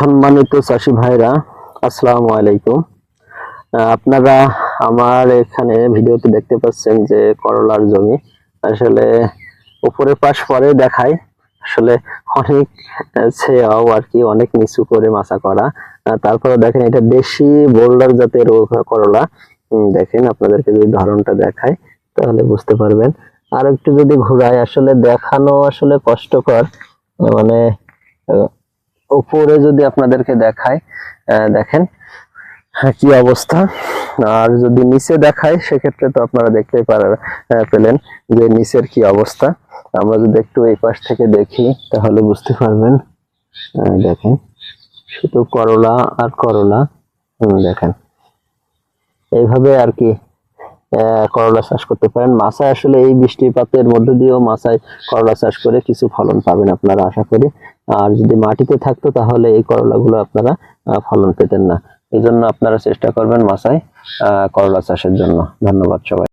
সম্মানিত চাষি ভাইরা, আসসালামু আলাইকুম। আপনারা আমার এখানে ভিডিওতে দেখতে পাচ্ছেন যে করলার জমি আসলে উপরের পাশ পরে দেখায়, আসলে অনেক ছেয়াও আর কি, অনেক নিচু করে মাচা করা। তারপরে দেখেন এটা দেশি বোল্ডার জাতের করলা। দেখেন আপনাদেরকে যদি ধরনটা দেখায় তাহলে বুঝতে পারবেন। আর একটু যদি ঘুরায়, আসলে দেখানো আসলে কষ্টকর, মানে উপরে যদি আপনাদেরকে দেখায়, দেখেন কি অবস্থা। আর যদি নিচে দেখায় সেক্ষেত্রে তো আপনারা দেখতেই পেলেন যে নিচের কি অবস্থা। আমরা যদি একটু এই পাশ থেকে দেখি তাহলে বুঝতে পারবেন। দেখেন শুধু করলা আর করলা। দেখেন এইভাবে আর কি করলা চাষ করতে পারেন। মাচায় আসলে এই বৃষ্টিপাতের মধ্যে দিয়েও মাচায় করলা চাষ করে কিছু ফলন পাবেন আপনারা, আশা করি। আর যদি মাটিতে থাকতো তাহলে এই করলাগুলো আপনারা ফলন পেতেন না। এই জন্য আপনারা চেষ্টা করবেন মাচায় করলা চাষের জন্য। ধন্যবাদ সবাই।